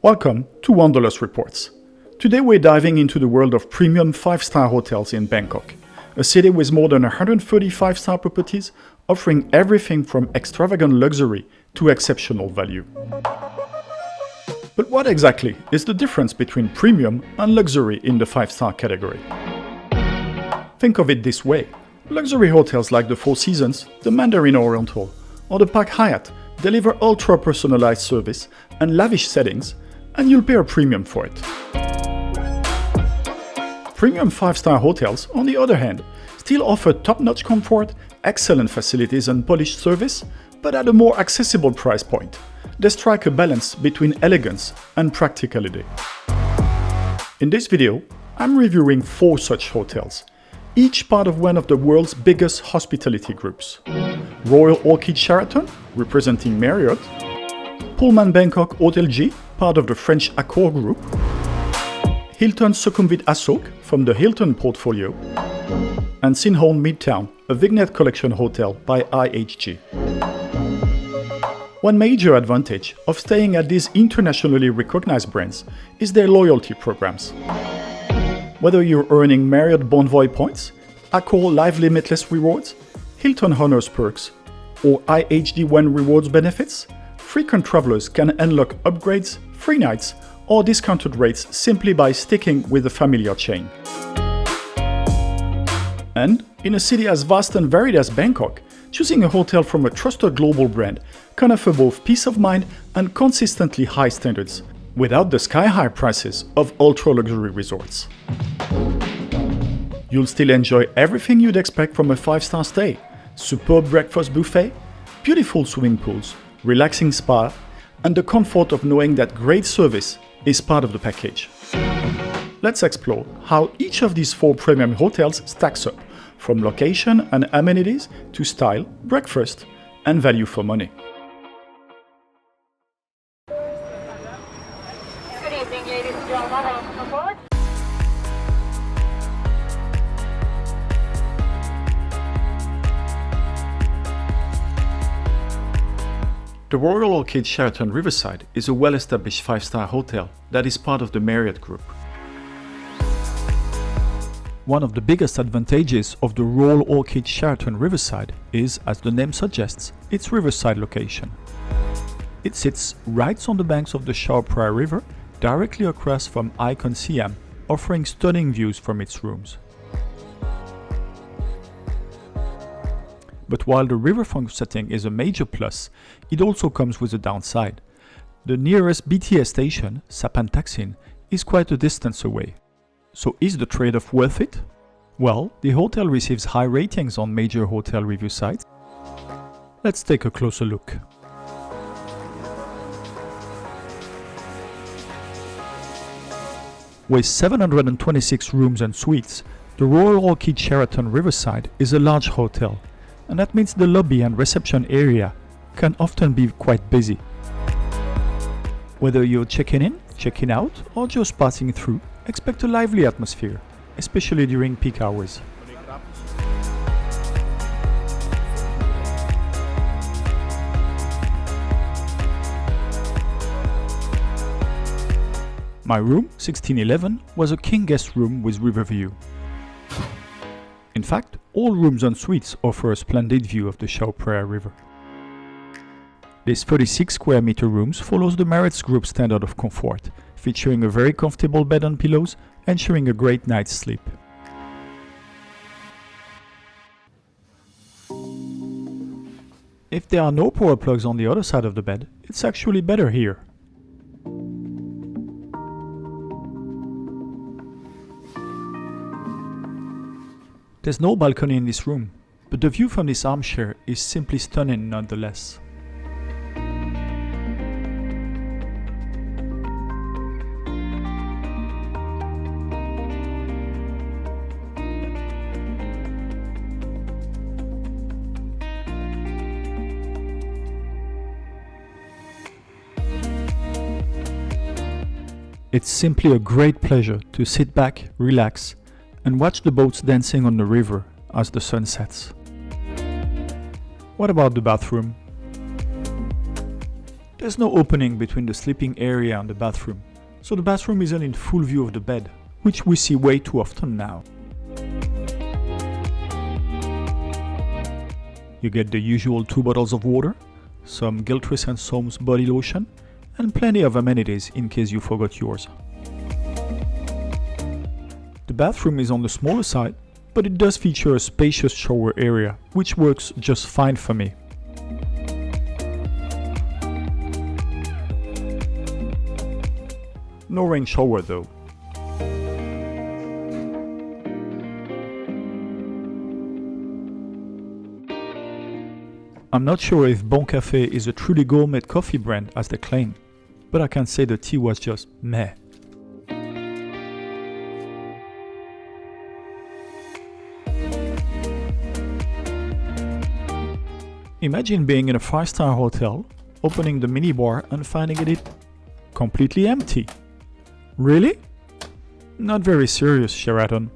Welcome to Wanderlust Reports. Today we're diving into the world of premium 5-star hotels in Bangkok, a city with more than 130 5-star properties offering everything from extravagant luxury to exceptional value. But what exactly is the difference between premium and luxury in the 5-star category? Think of it this way. Luxury hotels like the Four Seasons, the Mandarin Oriental, or the Park Hyatt deliver ultra-personalized service and lavish settings, and you'll pay a premium for it. Premium 5-star hotels, on the other hand, still offer top-notch comfort, excellent facilities and polished service, but at a more accessible price point. They strike a balance between elegance and practicality. In this video, I'm reviewing 4 such hotels, each part of one of the world's biggest hospitality groups. Royal Orchid Sheraton, representing Marriott, Pullman Bangkok Hotel G, part of the French Accor group, Hilton Sukhumvit Asoke from the Hilton portfolio, and Sindhorn Midtown, a Vignette collection hotel by IHG. One major advantage of staying at these internationally recognized brands is their loyalty programs. Whether you're earning Marriott Bonvoy points, Accor Live Limitless rewards, Hilton Honors perks, or IHG One Rewards benefits, frequent travelers can unlock upgrades, free nights, or discounted rates simply by sticking with a familiar chain. And in a city as vast and varied as Bangkok, choosing a hotel from a trusted global brand can offer both peace of mind and consistently high standards, without the sky-high prices of ultra-luxury resorts. You'll still enjoy everything you'd expect from a 5-star stay: superb breakfast buffet, beautiful swimming pools, relaxing spa, and the comfort of knowing that great service is part of the package. Let's explore how each of these 4 premium hotels stacks up, from location and amenities to style, breakfast, and value for money. Good evening, ladies and gentlemen. Welcome aboard. The Royal Orchid Sheraton Riverside is a well-established 5-star hotel that is part of the Marriott Group. One of the biggest advantages of the Royal Orchid Sheraton Riverside is, as the name suggests, its riverside location. It sits right on the banks of the Chao Phraya River, directly across from Icon Siam, offering stunning views from its rooms. But while the riverfront setting is a major plus, it also comes with a downside. The nearest BTS station, Sapan Taksin, is quite a distance away. So is the trade-off worth it? Well, the hotel receives high ratings on major hotel review sites. Let's take a closer look. With 726 rooms and suites, the Royal Orchid Sheraton Riverside is a large hotel, and that means the lobby and reception area can often be quite busy. Whether you're checking in, checking out, or just passing through, expect a lively atmosphere, especially during peak hours. My room, 1611, was a king guest room with river view. In fact, all rooms and suites offer a splendid view of the Chao Phraya River. This 36 square meter rooms follows the Marriott Group standard of comfort, featuring a very comfortable bed and pillows, ensuring a great night's sleep. If there are no power plugs on the other side of the bed, it's actually better here. There's no balcony in this room, but the view from this armchair is simply stunning nonetheless. It's simply a great pleasure to sit back, relax, and watch the boats dancing on the river as the sun sets. What about the bathroom? There's no opening between the sleeping area and the bathroom, so the bathroom isn't in full view of the bed, which we see way too often now. You get the usual 2 bottles of water, some Gilchrist & Soames body lotion, and plenty of amenities in case you forgot yours. The bathroom is on the smaller side, but it does feature a spacious shower area, which works just fine for me. No rain shower though. I'm not sure if Bon Café is a truly gourmet coffee brand as they claim, but I can say the tea was just meh. Imagine being in a 5-star hotel, opening the minibar and finding it completely empty. Really? Not very serious, Sheraton.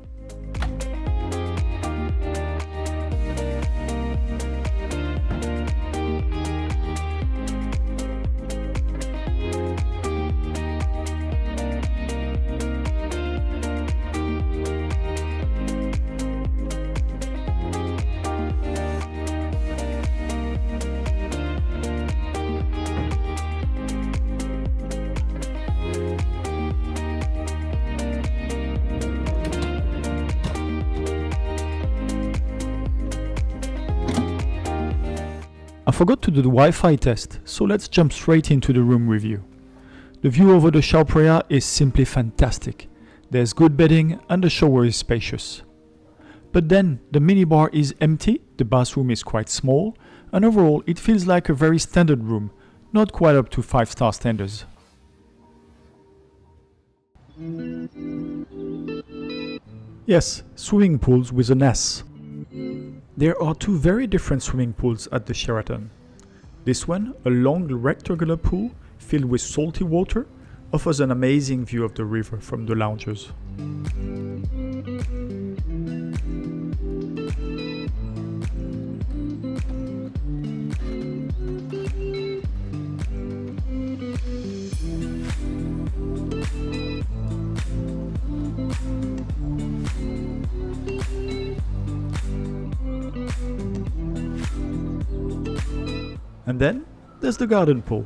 I forgot to do the Wi-Fi test, so let's jump straight into the room review. The view over the Chao is simply fantastic. There's good bedding and the shower is spacious. But then the minibar is empty, the bathroom is quite small, and overall it feels like a very standard room, not quite up to 5-star standards. Yes, swimming pools with an S. There are 2 very different swimming pools at the Sheraton. This one, a long rectangular pool filled with salty water, offers an amazing view of the river from the loungers. And then there's the garden pool.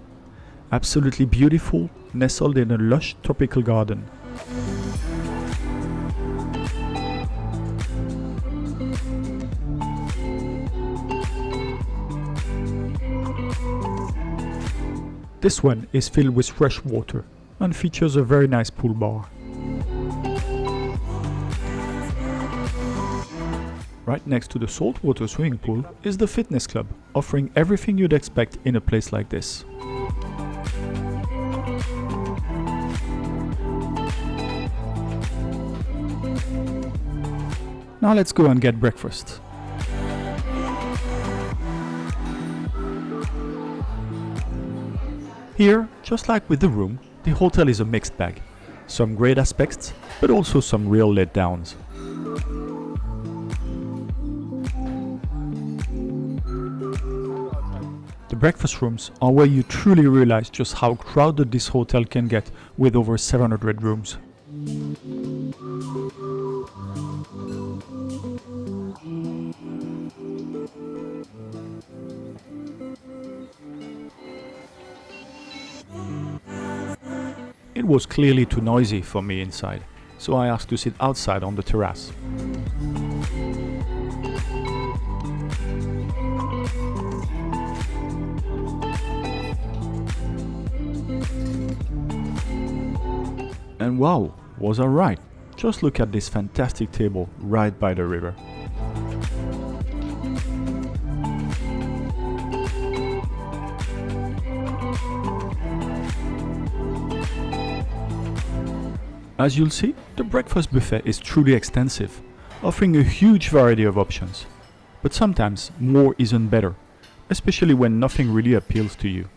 Absolutely beautiful, nestled in a lush tropical garden. This one is filled with fresh water and features a very nice pool bar. Right next to the saltwater swimming pool is the fitness club, offering everything you'd expect in a place like this. Now let's go and get breakfast. Here, just like with the room, the hotel is a mixed bag. Some great aspects, but also some real letdowns. The breakfast rooms are where you truly realize just how crowded this hotel can get with over 700 rooms. It was clearly too noisy for me inside, so I asked to sit outside on the terrace. And wow, was I right? Just look at this fantastic table right by the river. As you'll see, the breakfast buffet is truly extensive, offering a huge variety of options. But sometimes more isn't better, especially when nothing really appeals to you.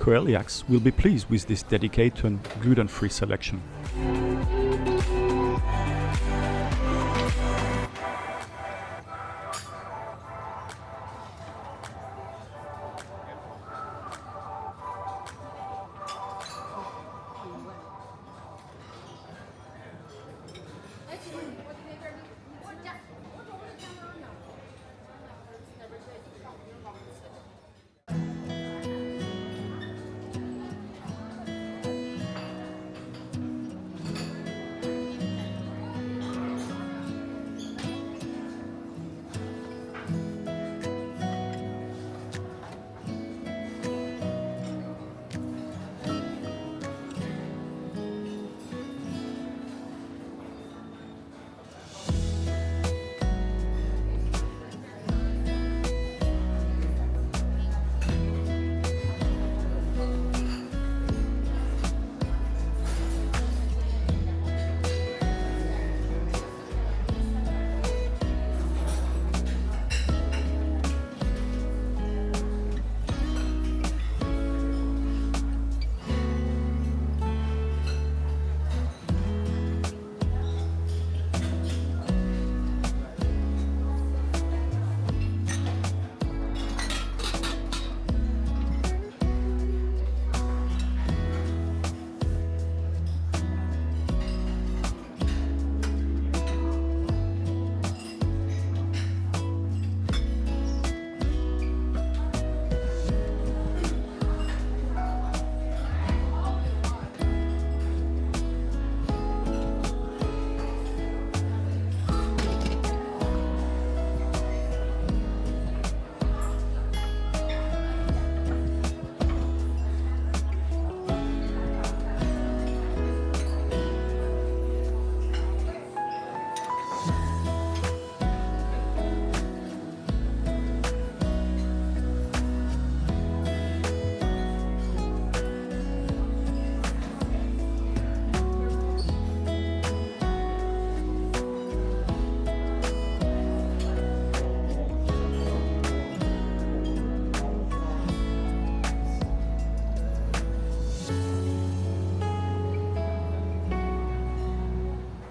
celiacs will be pleased with this dedicated gluten-free selection.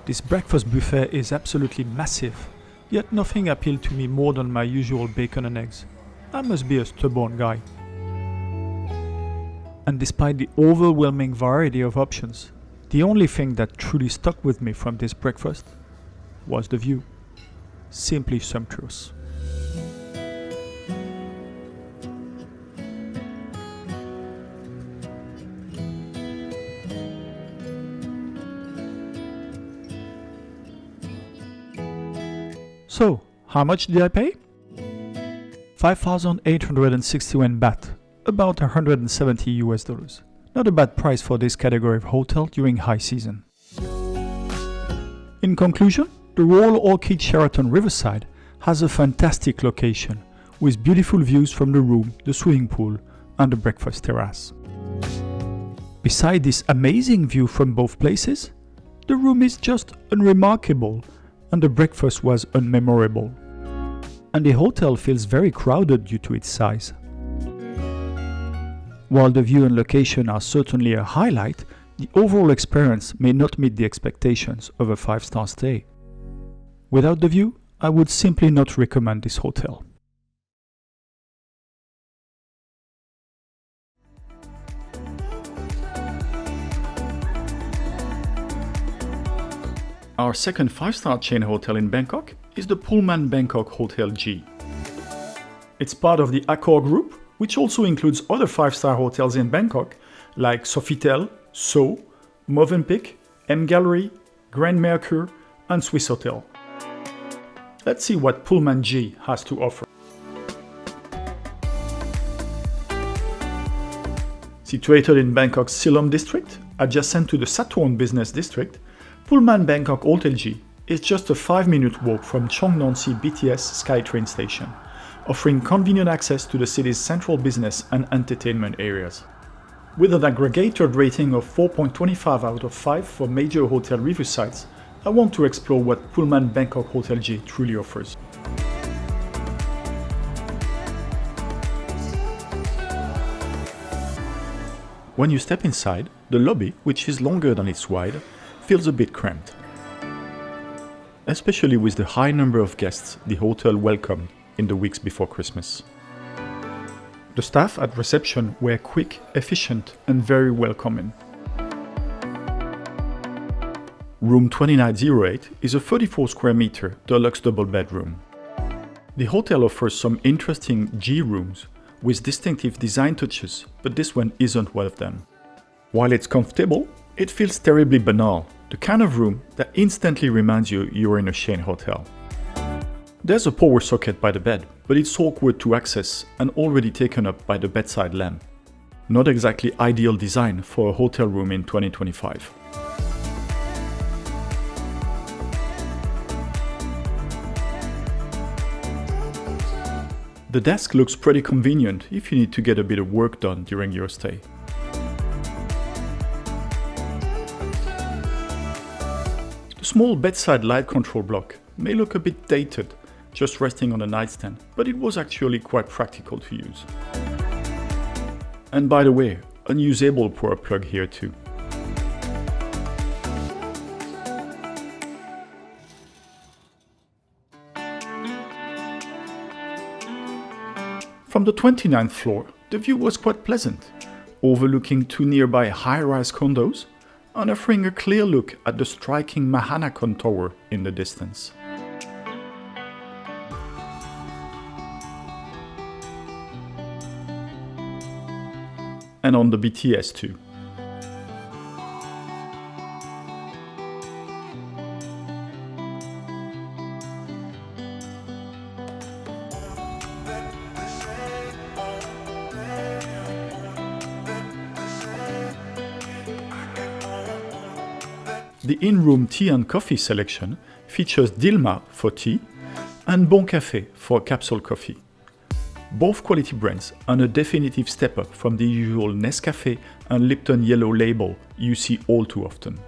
This breakfast buffet is absolutely massive, yet nothing appealed to me more than my usual bacon and eggs. I must be a stubborn guy. And despite the overwhelming variety of options, the only thing that truly stuck with me from this breakfast was the view. Simply sumptuous. So, how much did I pay? 5,861 baht, about 170 US dollars. Not a bad price for this category of hotel during high season. In conclusion, the Royal Orchid Sheraton Riverside has a fantastic location with beautiful views from the room, the swimming pool and the breakfast terrace. Beside this amazing view from both places, the room is just unremarkable and the breakfast was unmemorable. And the hotel feels very crowded due to its size. While the view and location are certainly a highlight, the overall experience may not meet the expectations of a 5-star stay. Without the view, I would simply not recommend this hotel. Our second 5-star chain hotel in Bangkok is the Pullman Bangkok Hotel G. It's part of the Accor group, which also includes other 5-star hotels in Bangkok like Sofitel, So, Movenpick, M Gallery, Grand Mercure and Swiss Hotel. Let's see what Pullman G has to offer. Situated in Bangkok's Silom district, adjacent to the Sindhorn business district, Pullman Bangkok Hotel G is just a 5-minute walk from Chongnonsi BTS SkyTrain station, offering convenient access to the city's central business and entertainment areas. With an aggregated rating of 4.25 out of 5 for major hotel review sites, I want to explore what Pullman Bangkok Hotel G truly offers. When you step inside, the lobby, which is longer than it's wide, feels a bit cramped. Especially with the high number of guests the hotel welcomed in the weeks before Christmas. The staff at reception were quick, efficient, and very welcoming. Room 2908 is a 34 square meter deluxe double bedroom. The hotel offers some interesting G rooms with distinctive design touches, but this one isn't one of them. While it's comfortable, it feels terribly banal, the kind of room that instantly reminds you you're in a chain hotel. There's a power socket by the bed, but it's awkward to access and already taken up by the bedside lamp. Not exactly ideal design for a hotel room in 2025. The desk looks pretty convenient if you need to get a bit of work done during your stay. The small bedside light control block may look a bit dated, just resting on a nightstand, but it was actually quite practical to use. And by the way, unusable power plug here too. From the 29th floor, the view was quite pleasant, overlooking two nearby high-rise condos and offering a clear look at the striking Mahanakan Tower in the distance. And on the BTS too. The in-room tea and coffee selection features Dilma for tea and Bon Café for capsule coffee. Both quality brands and a definitive step up from the usual Nescafé and Lipton yellow label you see all too often.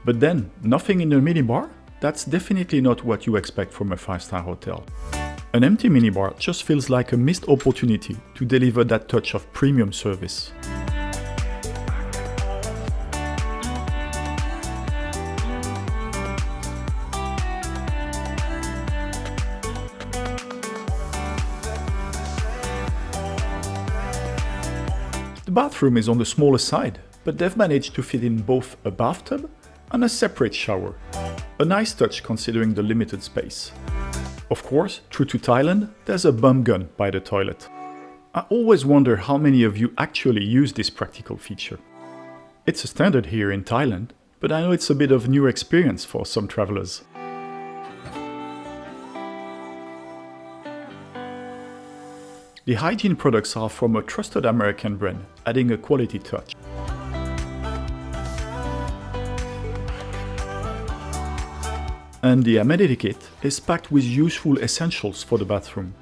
But then, nothing in the minibar? That's definitely not what you expect from a 5-star hotel. An empty minibar just feels like a missed opportunity to deliver that touch of premium service. The bathroom is on the smaller side, but they've managed to fit in both a bathtub and a separate shower. A nice touch considering the limited space. Of course, true to Thailand, there's a bum gun by the toilet. I always wonder how many of you actually use this practical feature. It's a standard here in Thailand, but I know it's a bit of new experience for some travelers. The hygiene products are from a trusted American brand, adding a quality touch. And the amenity kit is packed with useful essentials for the bathroom.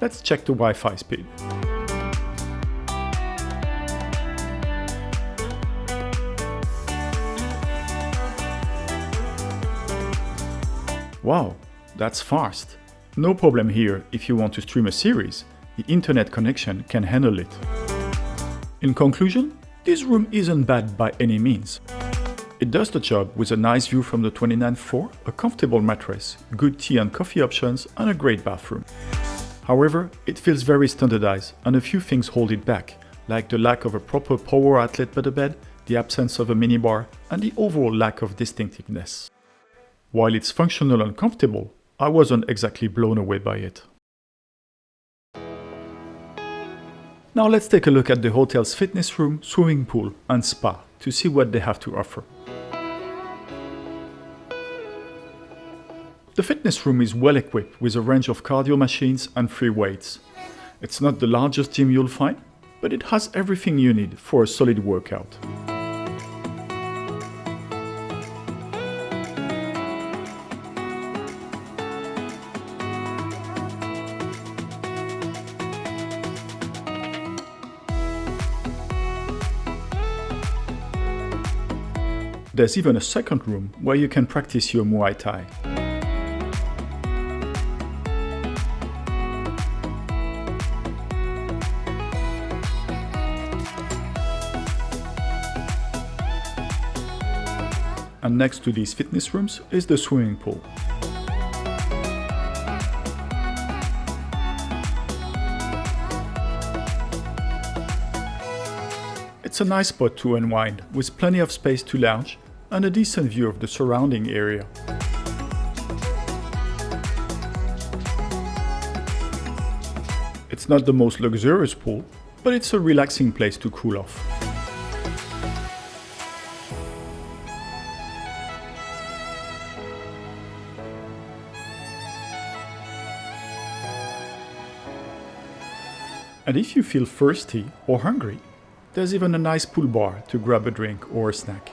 Let's check the Wi-Fi speed. Wow, that's fast. No problem here if you want to stream a series, the internet connection can handle it. In conclusion, this room isn't bad by any means. It does the job with a nice view from the 29th floor, a comfortable mattress, good tea and coffee options, and a great bathroom. However, it feels very standardized and a few things hold it back, like the lack of a proper power outlet by the bed, the absence of a minibar, and the overall lack of distinctiveness. While it's functional and comfortable, I wasn't exactly blown away by it. Now let's take a look at the hotel's fitness room, swimming pool, and spa to see what they have to offer. The fitness room is well equipped with a range of cardio machines and free weights. It's not the largest gym you'll find, but it has everything you need for a solid workout. There's even a second room where you can practice your Muay Thai. And next to these fitness rooms is the swimming pool. It's a nice spot to unwind, with plenty of space to lounge and a decent view of the surrounding area. It's not the most luxurious pool, but it's a relaxing place to cool off. And if you feel thirsty or hungry, there's even a nice pool bar to grab a drink or a snack.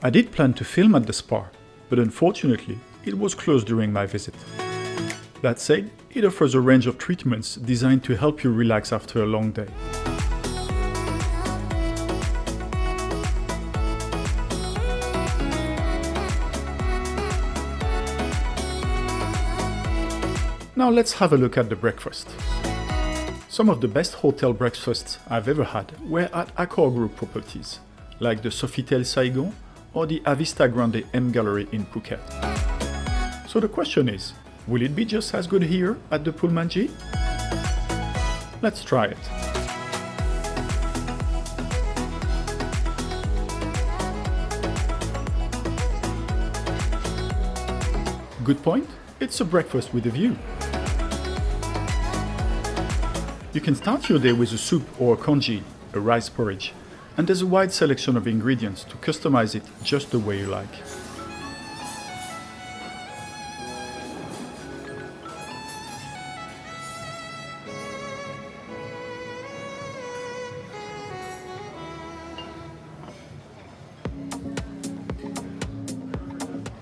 I did plan to film at the spa, but unfortunately, it was closed during my visit. That said, it offers a range of treatments designed to help you relax after a long day. Now let's have a look at the breakfast. Some of the best hotel breakfasts I've ever had were at Accor Group properties, like the Sofitel Saigon or the Avista Grande M Gallery in Phuket. So the question is, will it be just as good here at the Pullman G? Let's try it. Good point, it's a breakfast with a view. You can start your day with a soup or a congee, a rice porridge, and there's a wide selection of ingredients to customize it just the way you like.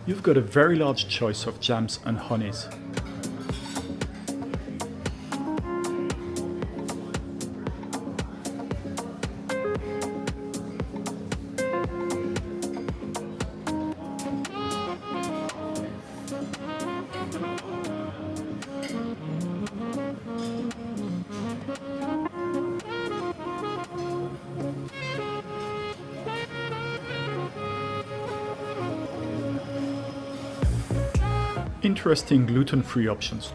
You've got a very large choice of jams and honeys. Interesting gluten-free options.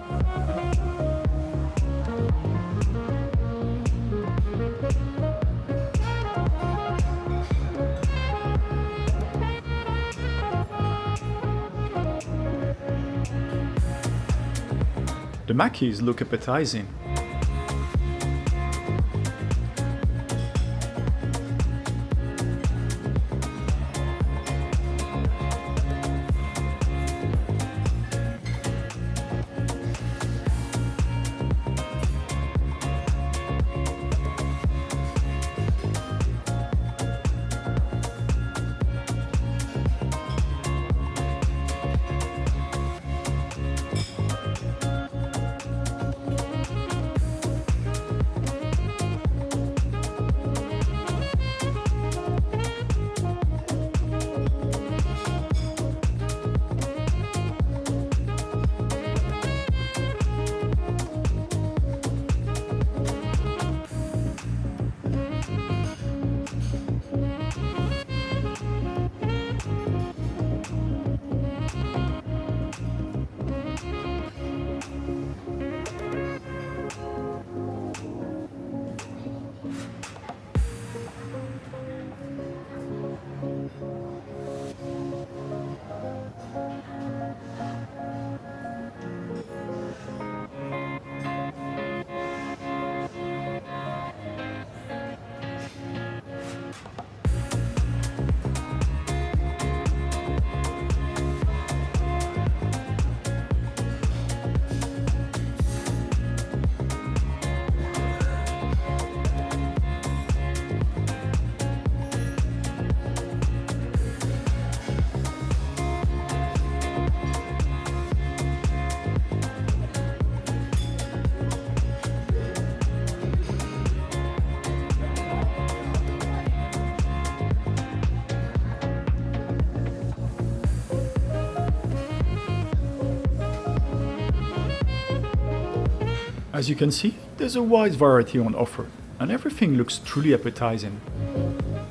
The makis look appetizing. As you can see, there's a wide variety on offer, and everything looks truly appetizing.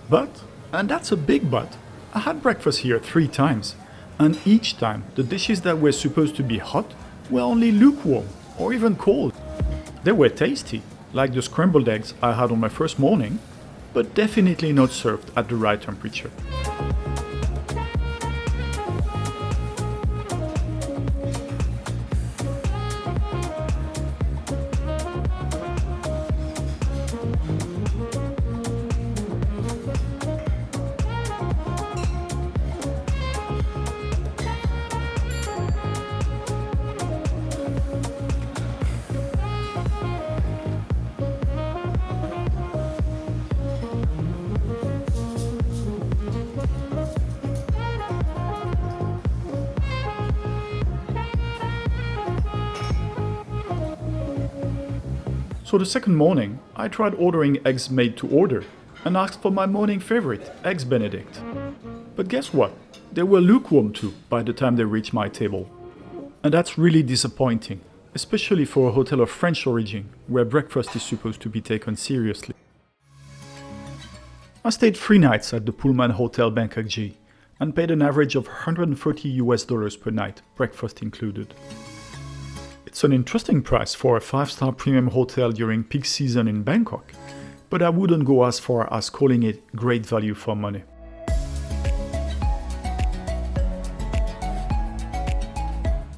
But, and that's a big but, I had breakfast here 3 times, and each time the dishes that were supposed to be hot were only lukewarm or even cold. They were tasty, like the scrambled eggs I had on my first morning, but definitely not served at the right temperature. So the second morning, I tried ordering eggs made to order and asked for my morning favorite, Eggs Benedict. But guess what? They were lukewarm too by the time they reached my table. And that's really disappointing, especially for a hotel of French origin where breakfast is supposed to be taken seriously. I stayed 3 nights at the Pullman Hotel Bangkok G and paid an average of $130 per night, breakfast included. It's an interesting price for a 5-star premium hotel during peak season in Bangkok, but I wouldn't go as far as calling it great value for money.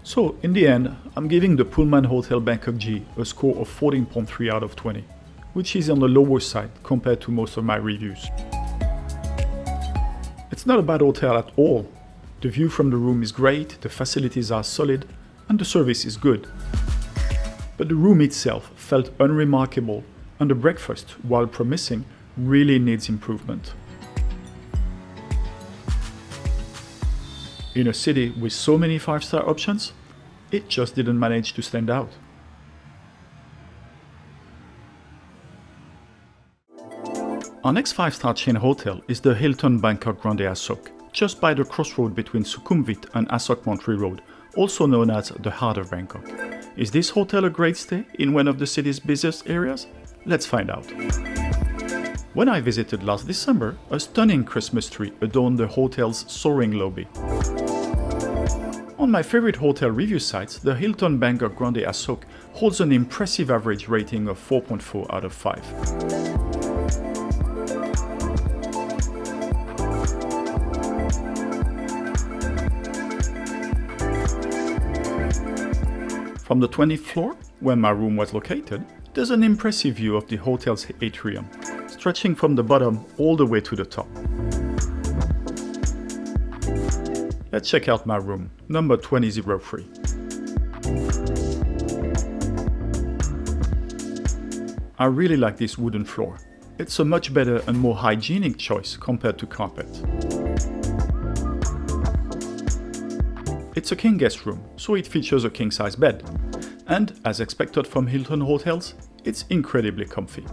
So, in the end, I'm giving the Pullman Hotel Bangkok G a score of 14.3 out of 20, which is on the lower side compared to most of my reviews. It's not a bad hotel at all. The view from the room is great, the facilities are solid, and the service is good. But the room itself felt unremarkable, and the breakfast, while promising, really needs improvement. In a city with so many 5-star options, it just didn't manage to stand out. Our next 5-star chain hotel is the Hilton Bangkok Grande Asoke, just by the crossroad between Sukhumvit and Asoke Montreal Road, also known as the heart of Bangkok. Is this hotel a great stay in one of the city's busiest areas? Let's find out. When I visited last December, a stunning Christmas tree adorned the hotel's soaring lobby. On my favorite hotel review sites, the Hilton Bangkok Grande Asoke holds an impressive average rating of 4.4 out of 5. From the 20th floor, where my room was located, there's an impressive view of the hotel's atrium, stretching from the bottom all the way to the top. Let's check out my room, number 2003. I really like this wooden floor. It's a much better and more hygienic choice compared to carpet. It's a king guest room, so it features a king-size bed. And, as expected from Hilton hotels, it's incredibly comfy.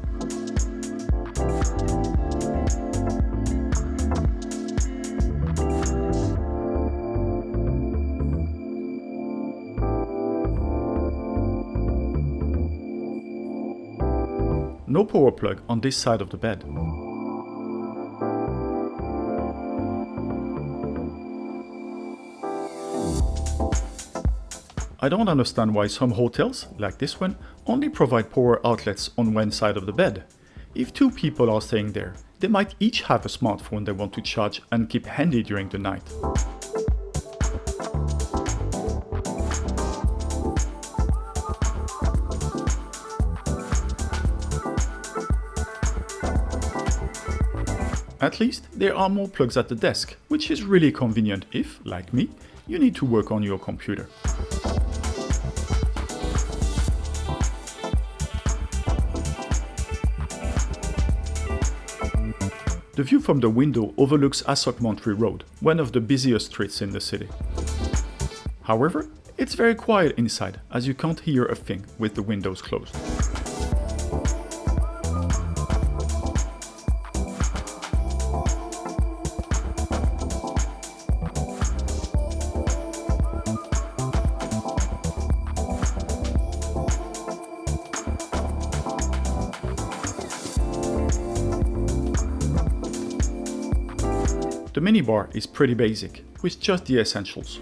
No power plug on this side of the bed. I don't understand why some hotels, like this one, only provide power outlets on one side of the bed. If 2 people are staying there, they might each have a smartphone they want to charge and keep handy during the night. At least, there are more plugs at the desk, which is really convenient if, like me, you need to work on your computer. The view from the window overlooks Asoke Montreal Road, one of the busiest streets in the city. However, it's very quiet inside, as you can't hear a thing with the windows closed. The minibar is pretty basic, with just the essentials.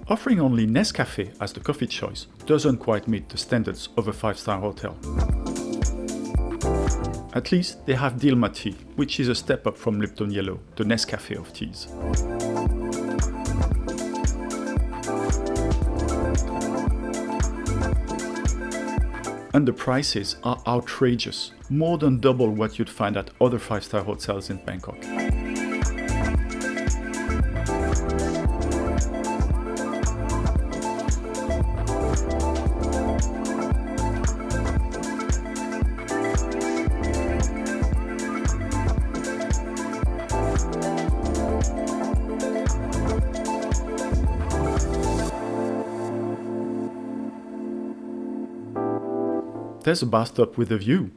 Offering only Nescafe as the coffee choice doesn't quite meet the standards of a 5-star hotel. At least they have Dilma tea, which is a step up from Lipton Yellow, the Nescafe of teas. And the prices are outrageous, more than double what you'd find at other 5-star hotels in Bangkok. There's a bathtub with a view.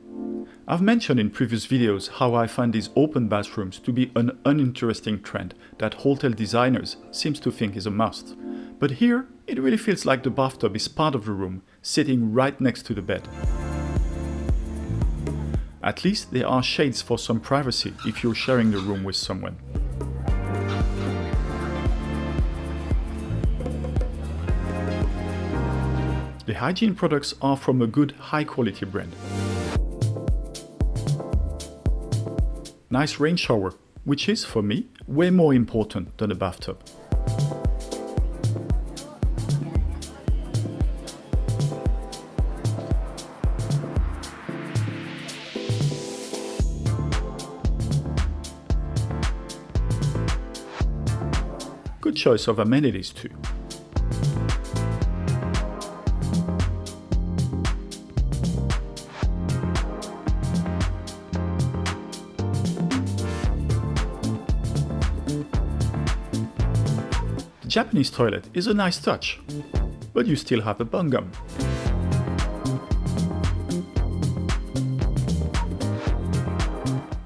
I've mentioned in previous videos how I find these open bathrooms to be an uninteresting trend that hotel designers seem to think is a must. But here, it really feels like the bathtub is part of the room, sitting right next to the bed. At least there are shades for some privacy if you're sharing the room with someone. The hygiene products are from a good, high-quality brand. Nice rain shower, which is, for me, way more important than a bathtub. Good choice of amenities too. Japanese toilet is a nice touch, but you still have a bum gum.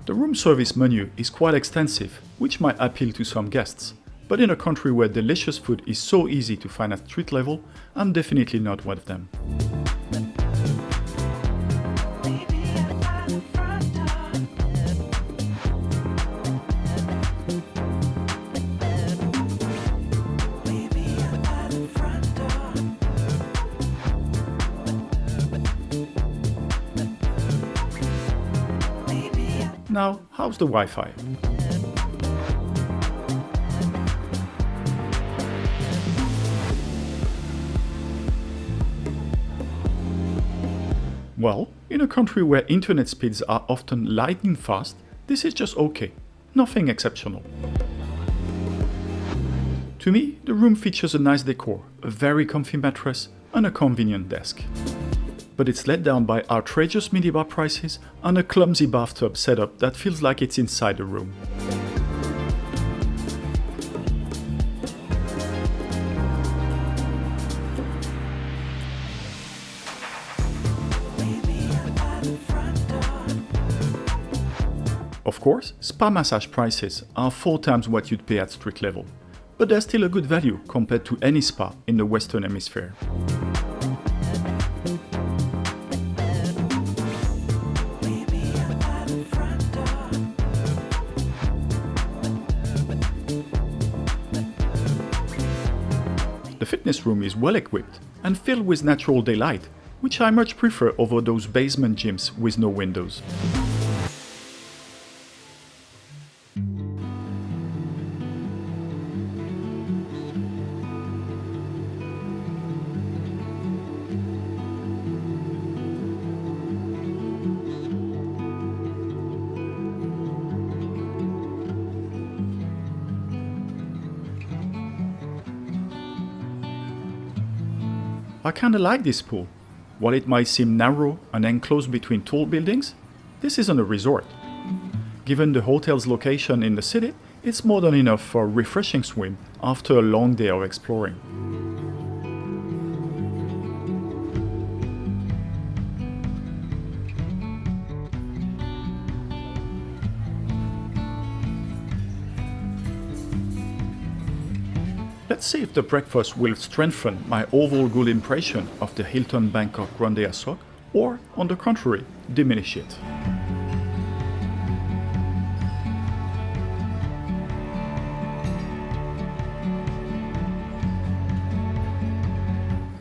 The room service menu is quite extensive, which might appeal to some guests, but in a country where delicious food is so easy to find at street level, I'm definitely not one of them. Now, how's the Wi-Fi? Well, in a country where internet speeds are often lightning fast, this is just okay. Nothing exceptional. To me, the room features a nice decor, a very comfy mattress, and a convenient desk. But it's let down by outrageous minibar prices and a clumsy bathtub setup that feels like it's inside the room. Of course, spa massage prices are 4 times what you'd pay at street level, but they're still a good value compared to any spa in the Western Hemisphere. The fitness room is well equipped and filled with natural daylight, which I much prefer over those basement gyms with no windows. I kinda like this pool. While it might seem narrow and enclosed between tall buildings, this isn't a resort. Given the hotel's location in the city, it's more than enough for a refreshing swim after a long day of exploring. Let's see if the breakfast will strengthen my overall good impression of the Hilton Bangkok Grande Asoke, or, on the contrary, diminish it.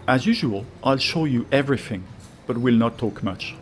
As usual, I'll show you everything, but will not talk much.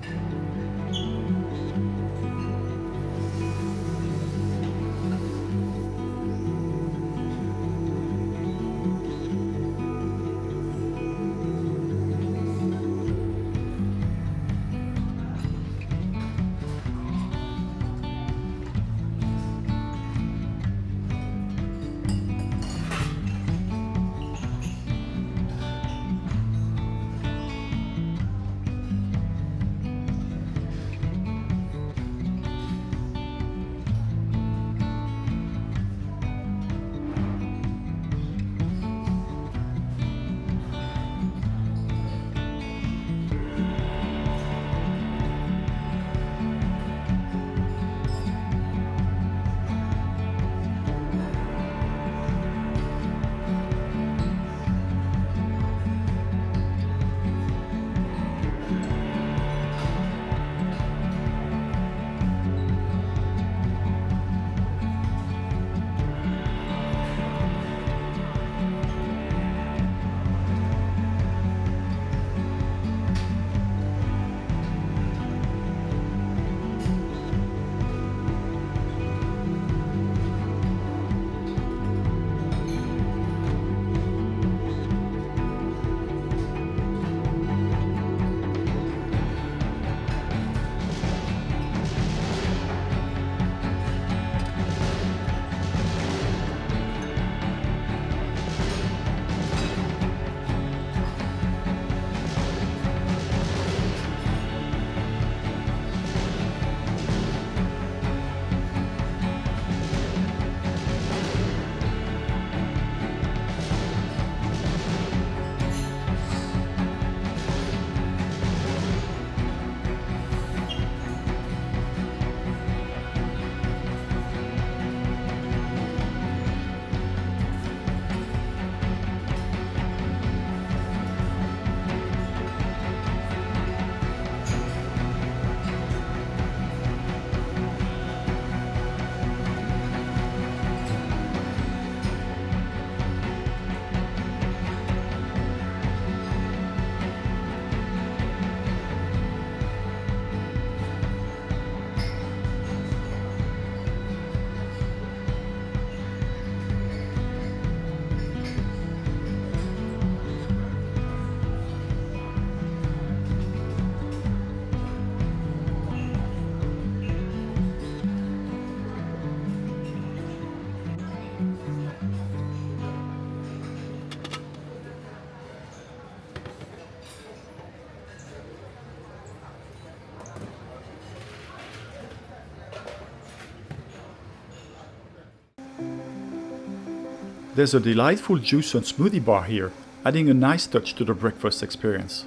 There's a delightful juice and smoothie bar here, adding a nice touch to the breakfast experience.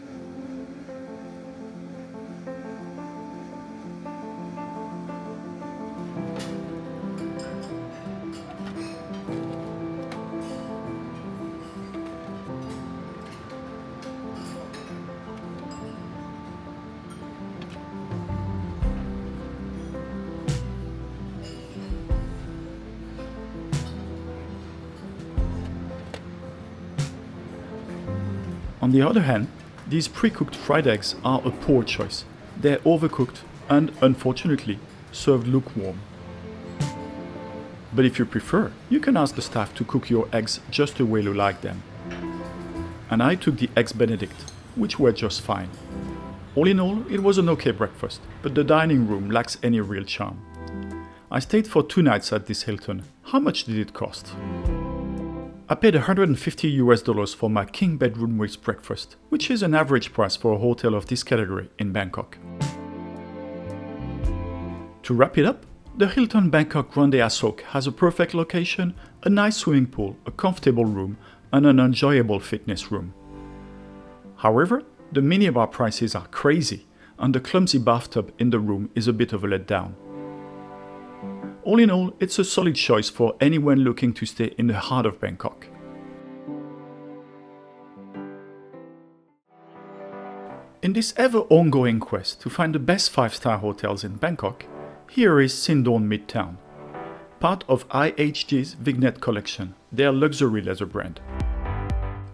On the other hand, these pre-cooked fried eggs are a poor choice. They're overcooked and, unfortunately, served lukewarm. But if you prefer, you can ask the staff to cook your eggs just the way you like them. And I took the eggs Benedict, which were just fine. All in all, it was an okay breakfast, but the dining room lacks any real charm. I stayed for 2 nights at this Hilton. How much did it cost? I paid $150 for my king bedroom with breakfast, which is an average price for a hotel of this category in Bangkok. To wrap it up, the Hilton Bangkok Grande Asoke has a perfect location, a nice swimming pool, a comfortable room, and an enjoyable fitness room. However, the minibar prices are crazy, and the clumsy bathtub in the room is a bit of a letdown. All in all, it's a solid choice for anyone looking to stay in the heart of Bangkok. In this ever-ongoing quest to find the best 5-star hotels in Bangkok, here is Sindhorn Midtown, part of IHG's Vignette collection, their luxury leather brand.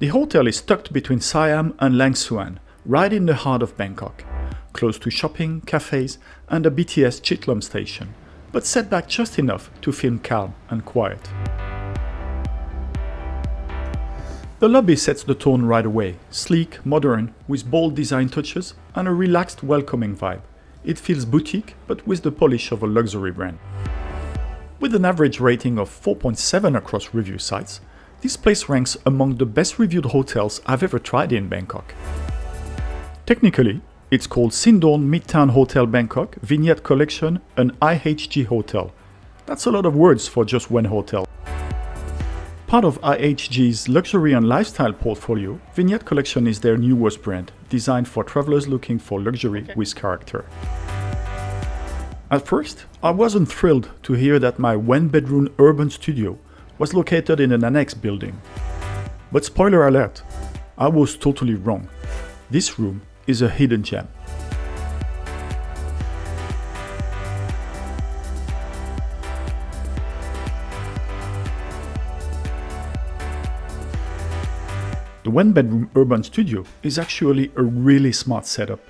The hotel is tucked between Siam and Lang Suan, right in the heart of Bangkok, close to shopping, cafes and the BTS Chitlom station, but set back just enough to feel calm and quiet. The lobby sets the tone right away, sleek, modern, with bold design touches and a relaxed, welcoming vibe. It feels boutique, but with the polish of a luxury brand. With an average rating of 4.7 across review sites, this place ranks among the best reviewed hotels I've ever tried in Bangkok. Technically, it's called Sindhorn Midtown Hotel Bangkok Vignette Collection, an IHG hotel. That's a lot of words for just one hotel. Part of IHG's luxury and lifestyle portfolio, Vignette Collection is their newest brand, designed for travelers looking for luxury with character. At first, I wasn't thrilled to hear that my one-bedroom urban studio was located in an annex building. But spoiler alert, I was totally wrong. This room is a hidden gem. The one-bedroom urban studio is actually a really smart setup.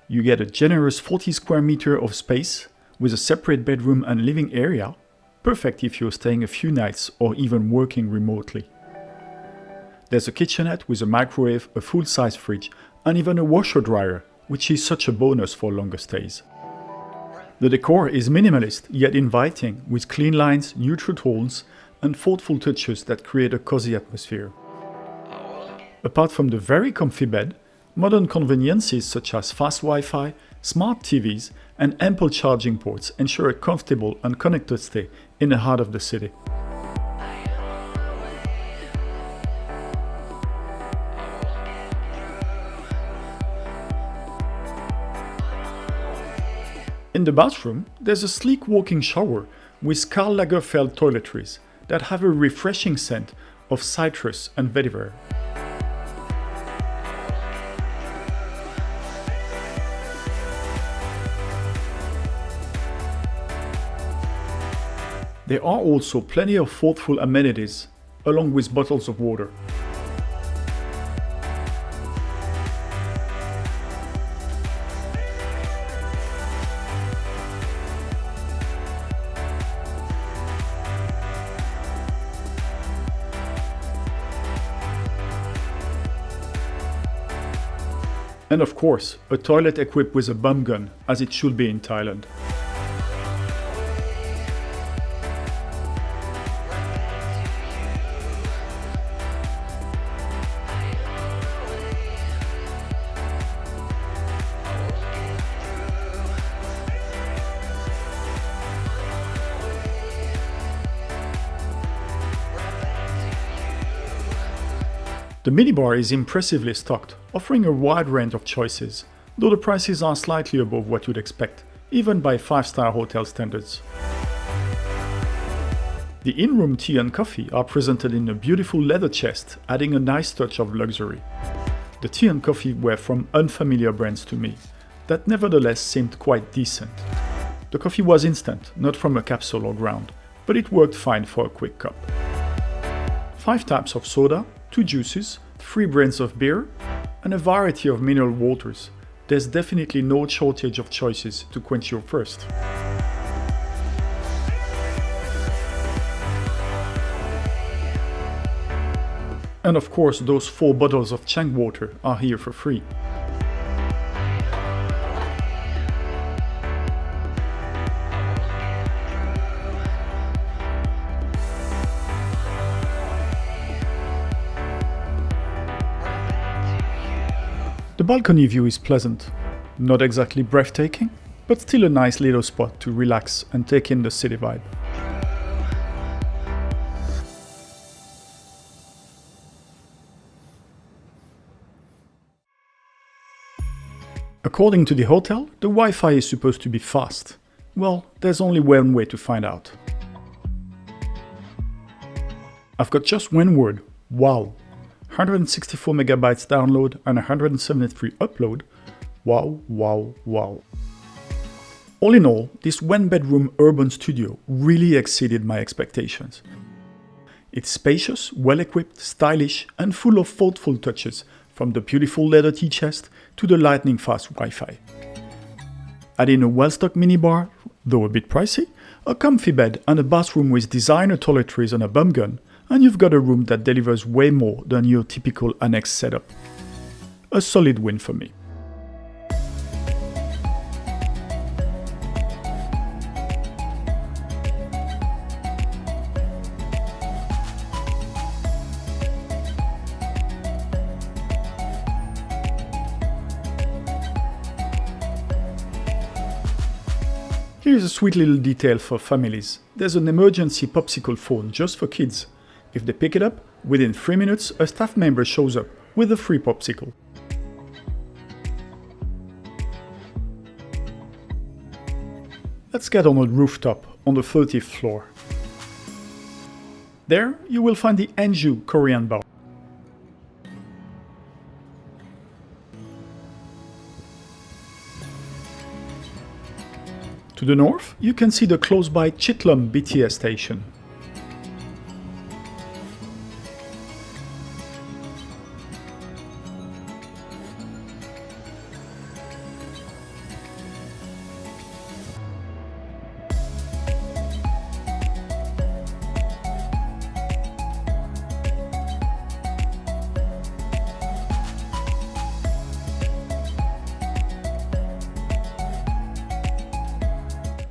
You get a generous 40 square meter of space with a separate bedroom and living area, perfect if you're staying a few nights or even working remotely. There's a kitchenette with a microwave, a full-size fridge, and even a washer-dryer, which is such a bonus for longer stays. The decor is minimalist yet inviting, with clean lines, neutral tones, and thoughtful touches that create a cozy atmosphere. Apart from the very comfy bed, modern conveniences such as fast Wi-Fi, smart TVs, and ample charging ports ensure a comfortable and connected stay in the heart of the city. In the bathroom, there's a sleek walk-in shower with Karl Lagerfeld toiletries that have a refreshing scent of citrus and vetiver. There are also plenty of thoughtful amenities, along with bottles of water. And of course, a toilet equipped with a bum gun, as it should be in Thailand. The minibar is impressively stocked, offering a wide range of choices, though the prices are slightly above what you'd expect, even by 5-star hotel standards. The in-room tea and coffee are presented in a beautiful leather chest, adding a nice touch of luxury. The tea and coffee were from unfamiliar brands to me, that nevertheless seemed quite decent. The coffee was instant, not from a capsule or ground, but it worked fine for a quick cup. 5 types of soda, 2 juices, 3 brands of beer, and a variety of mineral waters. There's definitely no shortage of choices to quench your thirst. And of course, those 4 bottles of Chang water are here for free. The balcony view is pleasant, not exactly breathtaking, but still a nice little spot to relax and take in the city vibe. According to the hotel, the Wi-Fi is supposed to be fast. Well, there's only one way to find out. I've got just one word: wow. 164 megabytes download and 173 upload. Wow, wow, wow. All in all, this one-bedroom urban studio really exceeded my expectations. It's spacious, well-equipped, stylish, and full of thoughtful touches, from the beautiful leather tea chest to the lightning-fast Wi-Fi. Add in a well-stocked minibar, though a bit pricey, a comfy bed and a bathroom with designer toiletries and a bum gun, and you've got a room that delivers way more than your typical annex setup. A solid win for me. Here's a sweet little detail for families. There's an emergency popsicle phone just for kids. If they pick it up, within 3 minutes, a staff member shows up with a free popsicle. Let's get on a rooftop on the 30th floor. There, you will find the Anju Korean bar. To the north, you can see the close-by Chitlom BTS station.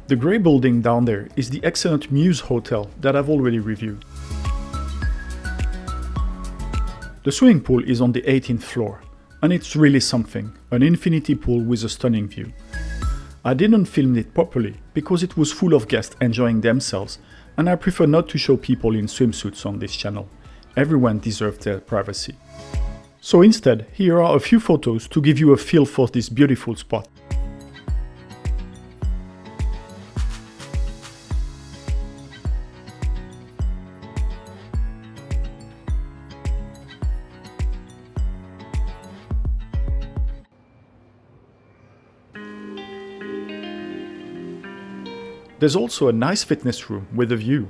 The grey building down there is the excellent Muse Hotel that I've already reviewed. The swimming pool is on the 18th floor, and it's really something, an infinity pool with a stunning view. I didn't film it properly because it was full of guests enjoying themselves, and I prefer not to show people in swimsuits on this channel. Everyone deserves their privacy. So instead, here are a few photos to give you a feel for this beautiful spot. There's also a nice fitness room with a view.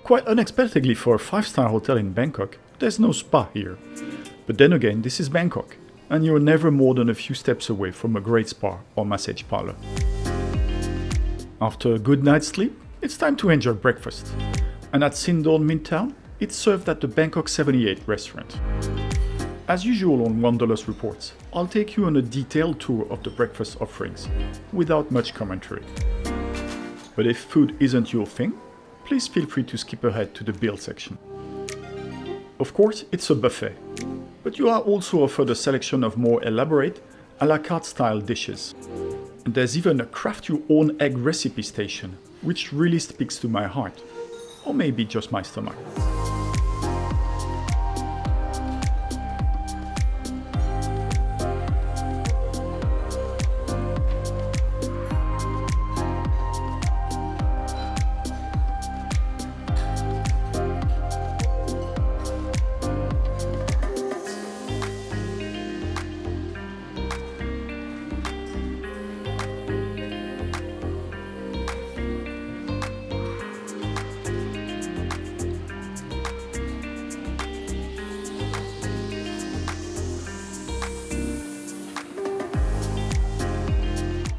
Quite unexpectedly for a 5-star hotel in Bangkok, there's no spa here. But then again, this is Bangkok, and you're never more than a few steps away from a great spa or massage parlor. After a good night's sleep, it's time to enjoy breakfast. And at Sindhorn Midtown, it's served at the Bangkok 78 restaurant. As usual on Wanderlust reports, I'll take you on a detailed tour of the breakfast offerings, without much commentary. But if food isn't your thing, please feel free to skip ahead to the bill section. Of course, it's a buffet, but you are also offered a selection of more elaborate, a la carte style dishes. And there's even a craft your own egg recipe station, which really speaks to my heart, or maybe just my stomach.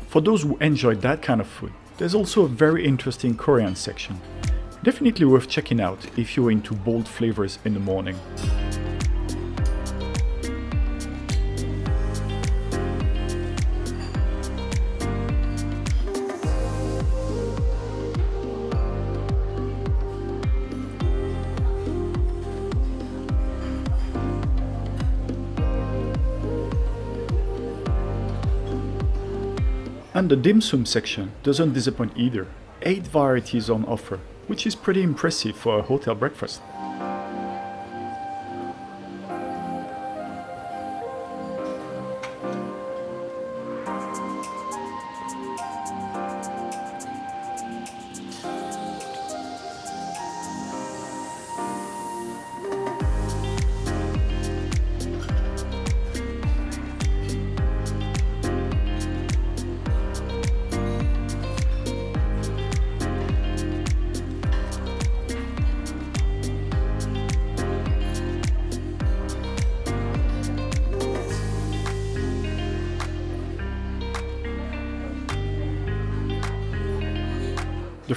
For those who enjoy that kind of food, there's also a very interesting Korean section. Definitely worth checking out if you're into bold flavors in the morning. And the dim sum section doesn't disappoint either. 8 varieties on offer, which is pretty impressive for a hotel breakfast.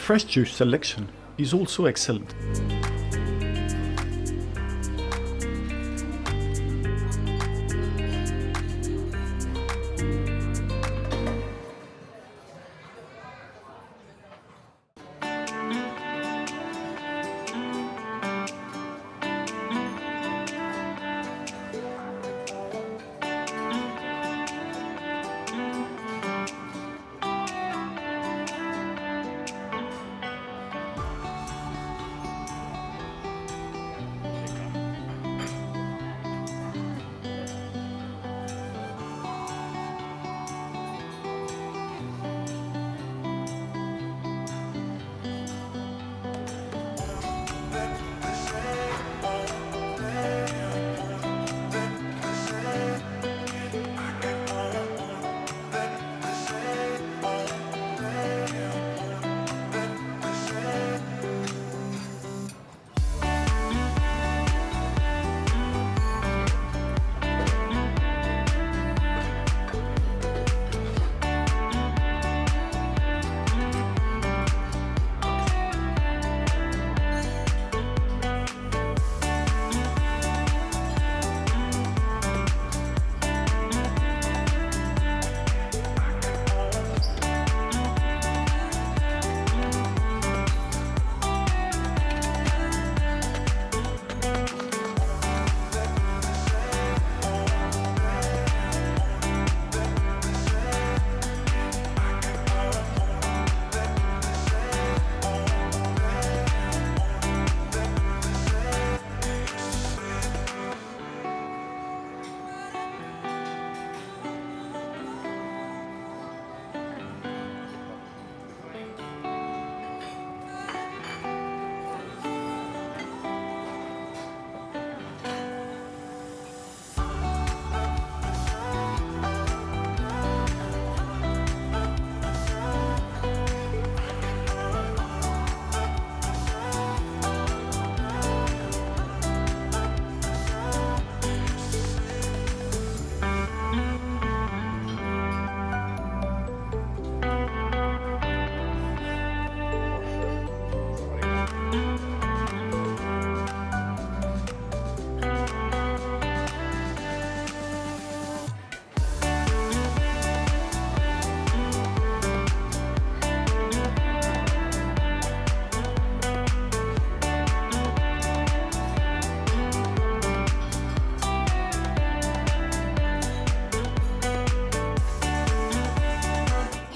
fresh juice selection is also excellent.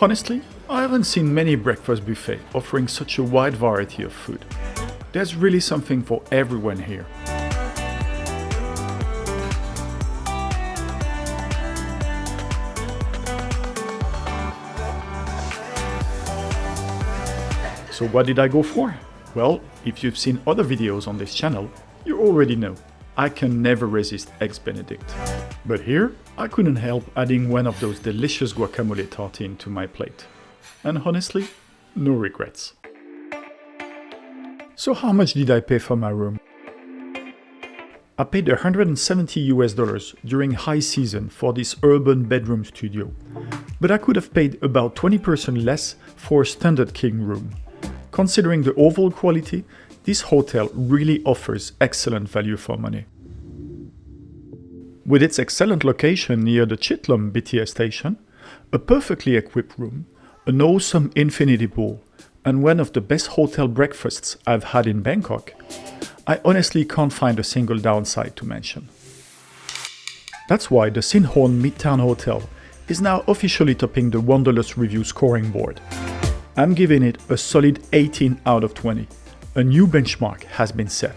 Honestly, I haven't seen many breakfast buffets offering such a wide variety of food. There's really something for everyone here. So what did I go for? Well, if you've seen other videos on this channel, you already know. I can never resist Eggs Benedict. But here, I couldn't help adding one of those delicious guacamole tartines to my plate. And honestly, no regrets. So how much did I pay for my room? I paid $170 during high season for this urban bedroom studio, but I could have paid about 20% less for a standard king room. Considering the overall quality, this hotel really offers excellent value for money. With its excellent location near the Chitlum BTS station, a perfectly equipped room, an awesome infinity pool, and one of the best hotel breakfasts I've had in Bangkok, I honestly can't find a single downside to mention. That's why the Sindhorn Midtown Hotel is now officially topping the Wanderlust review scoring board. I'm giving it a solid 18 out of 20. A new benchmark has been set.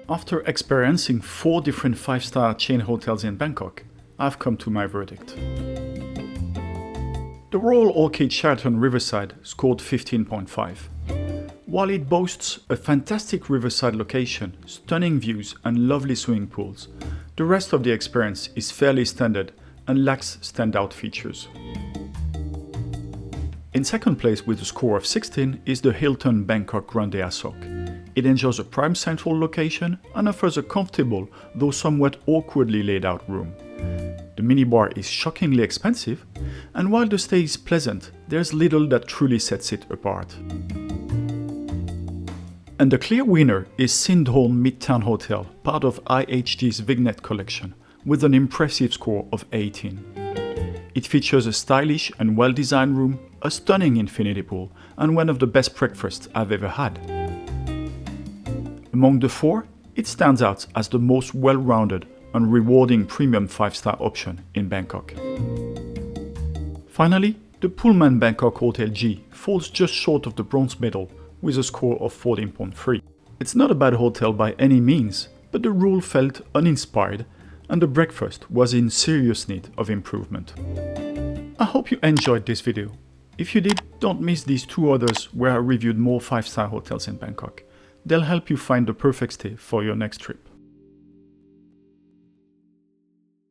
After experiencing 4 different 5-star chain hotels in Bangkok, I've come to my verdict. The Royal Orchid Sheraton Riverside scored 15.5. While it boasts a fantastic riverside location, stunning views and lovely swimming pools, the rest of the experience is fairly standard and lacks standout features. In second place with a score of 16 is the Hilton Bangkok Grande Asoke. It enjoys a prime central location and offers a comfortable, though somewhat awkwardly laid out room. minibar is shockingly expensive, and while the stay is pleasant, there's little that truly sets it apart. And the clear winner is Sindhorn Midtown Hotel, part of IHG's Vignette collection, with an impressive score of 18. It features a stylish and well-designed room, a stunning infinity pool, and one of the best breakfasts I've ever had. Among the four, it stands out as the most well-rounded and rewarding premium 5-star option in Bangkok. Finally, the Pullman Bangkok Hotel G falls just short of the bronze medal with a score of 14.3. It's not a bad hotel by any means, but the room felt uninspired and the breakfast was in serious need of improvement. I hope you enjoyed this video. If you did, don't miss these two others where I reviewed more 5-star hotels in Bangkok. They'll help you find the perfect stay for your next trip.